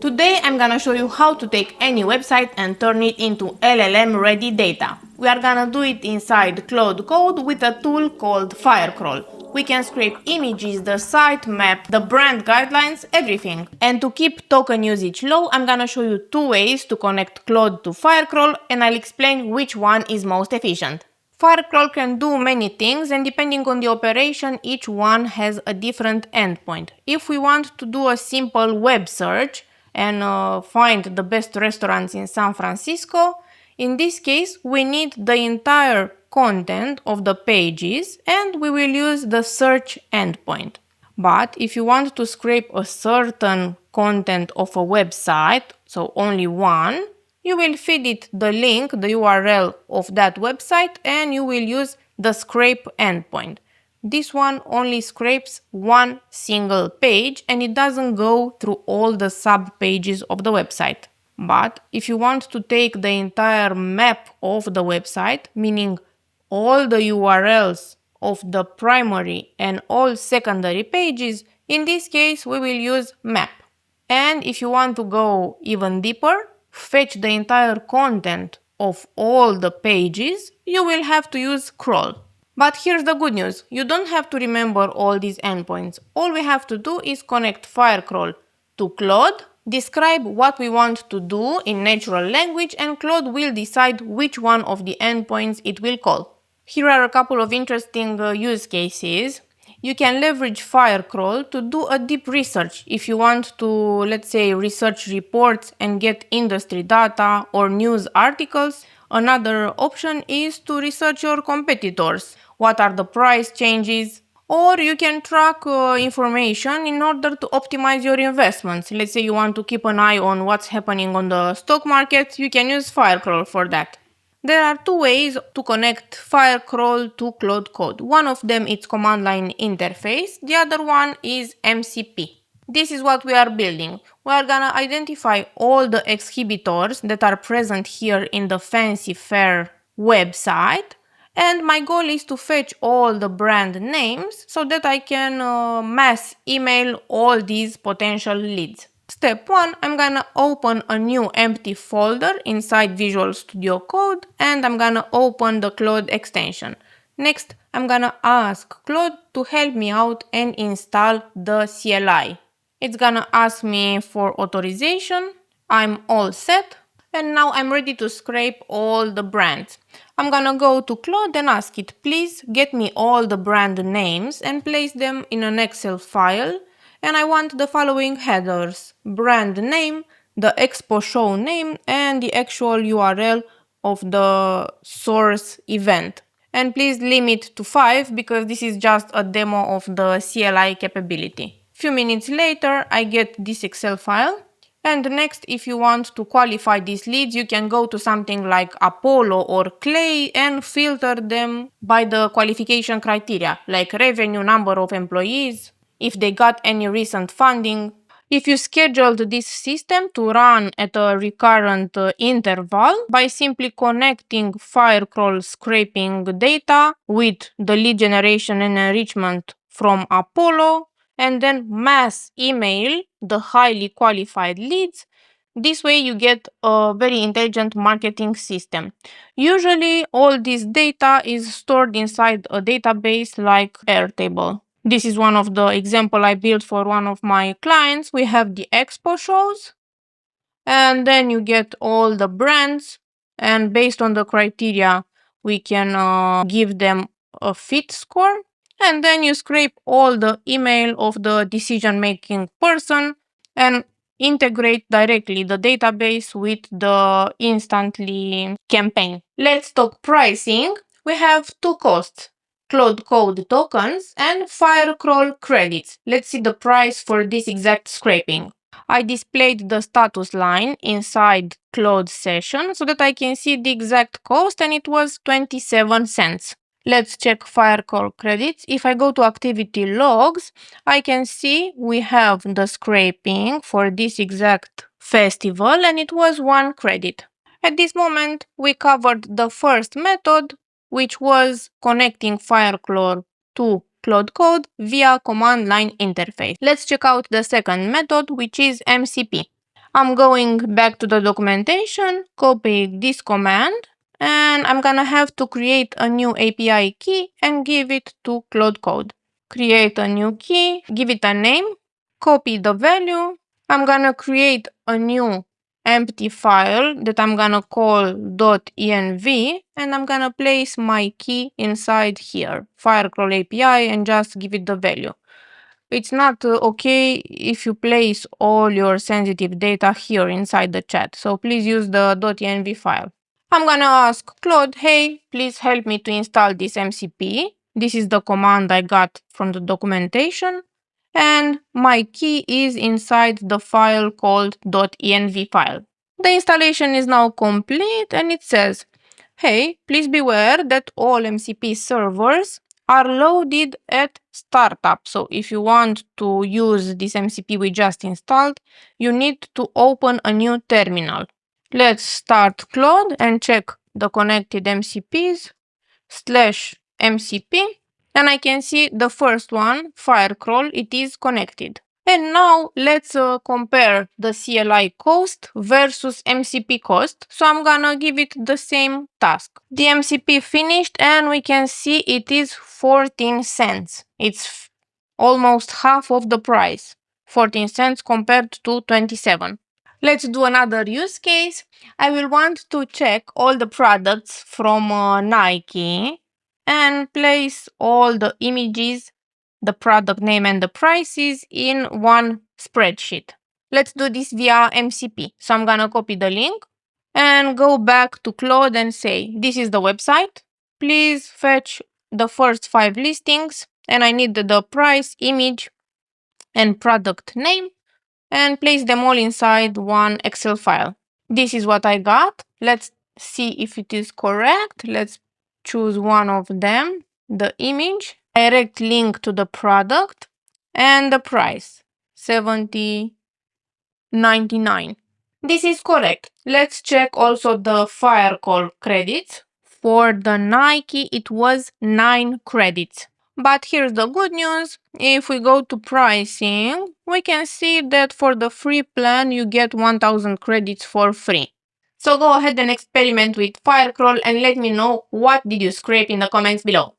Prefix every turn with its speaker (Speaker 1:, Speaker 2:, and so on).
Speaker 1: Today I'm gonna show you how to take any website and turn it into LLM ready data. We are gonna do it inside Claude Code with a tool called Firecrawl. We can scrape images, the site map, the brand guidelines, everything. And to keep token usage low, I'm gonna show you two ways to connect Claude to Firecrawl, and I'll explain which one is most efficient. Firecrawl can do many things, and depending on the operation, each one has a different endpoint. If we want to do a simple web search and find the best restaurants in San Francisco, in this case, we need the entire content of the pages and we will use the search endpoint. But if you want to scrape a certain content of a website, so only one, you will feed it the link, the URL of that website, and you will use the scrape endpoint. This one only scrapes one single page and it doesn't go through all the sub-pages of the website. But if you want to take the entire map of the website, meaning all the URLs of the primary and all secondary pages, in this case we will use map. And if you want to go even deeper, fetch the entire content of all the pages, you will have to use crawl. But here's the good news, you don't have to remember all these endpoints. All we have to do is connect Firecrawl to Claude, describe what we want to do in natural language, and Claude will decide which one of the endpoints it will call. Here are a couple of interesting use cases. You can leverage Firecrawl to do a deep research if you want to, let's say, research reports and get industry data or news articles. Another option is to research your competitors. What are the price changes? Or you can track information in order to optimize your investments. Let's say you want to keep an eye on what's happening on the stock market, you can use Firecrawl for that. There are two ways to connect Firecrawl to Claude Code. One of them is command line interface, the other one is MCP. This is what we are building. We are gonna identify all the exhibitors that are present here in the Fancy Fair website, and my goal is to fetch all the brand names so that I can mass email all these potential leads. Step 1, I'm gonna open a new empty folder inside Visual Studio Code and I'm gonna open the Claude extension. Next, I'm gonna ask Claude to help me out and install the CLI. It's gonna ask me for authorization. I'm all set. And now I'm ready to scrape all the brands. I'm gonna go to Claude and ask it, please get me all the brand names and place them in an Excel file. And I want the following headers: brand name, the expo show name, and the actual URL of the source event. And please limit to 5 because this is just a demo of the CLI capability. Few minutes later, I get this Excel file. And next, if you want to qualify these leads, you can go to something like Apollo or Clay and filter them by the qualification criteria, like revenue, number of employees, if they got any recent funding. If you scheduled this system to run at a recurrent interval by simply connecting Firecrawl scraping data with the lead generation and enrichment from Apollo, and then mass email the highly qualified leads, this way you get a very intelligent marketing system. Usually all this data is stored inside a database like Airtable. This is one of the example I built for one of my clients. We have the expo shows, and then you get all the brands, and based on the criteria we can give them a fit score, and then you scrape all the email of the decision making person and integrate directly the database with the instantly campaign. Let's talk pricing. We have two costs: Claude Code tokens and Firecrawl credits. Let's see the price for this exact scraping. I displayed the status line inside Claude session so that I can see the exact cost, and it was 27 cents. Let's check Firecrawl credits. If I go to activity logs, I can see we have the scraping for this exact festival and it was 1 credit. At this moment, we covered the first method, which was connecting Firecrawl to Claude Code via command line interface. Let's check out the second method, which is MCP. I'm going back to the documentation, copy this command, and I'm gonna have to create a new API key and give it to Claude Code. Create a new key, give it a name, copy the value. I'm gonna create a new empty file that I'm gonna call .env, and I'm gonna place my key inside here, Firecrawl API, and just give it the value. It's not okay if you place all your sensitive data here inside the chat, so please use the .env file. I'm gonna ask Claude, hey, please help me to install this MCP. This is the command I got from the documentation, and my key is inside the file called .env file. The installation is now complete, and it says, hey, please beware that all MCP servers are loaded at startup. So if you want to use this MCP we just installed, you need to open a new terminal. Let's start Claude and check the connected MCPs /MCP, and I can see the first one, Firecrawl, it is connected. And now let's compare the CLI cost versus MCP cost. So I'm gonna give it the same task. The MCP finished, and we can see it is 14 cents. It's almost half of the price. 14 cents compared to 27. Let's do another use case. I will want to check all the products from Nike and place all the images, the product name and the prices in one spreadsheet. Let's do this via MCP. So I'm gonna copy the link and go back to Claude and say, this is the website. Please fetch the first 5 listings, and I need the price, image, and product name, and place them all inside one Excel file. This is what I got. Let's see if it is correct. Let's choose one of them, the image, direct link to the product, and the price, $70.99. This is correct. Let's check also the Firecrawl credits. For the Nike, it was 9 credits. But here's the good news. If we go to pricing, we can see that for the free plan, you get 1000 credits for free. So go ahead and experiment with Firecrawl and let me know what did you scrape in the comments below.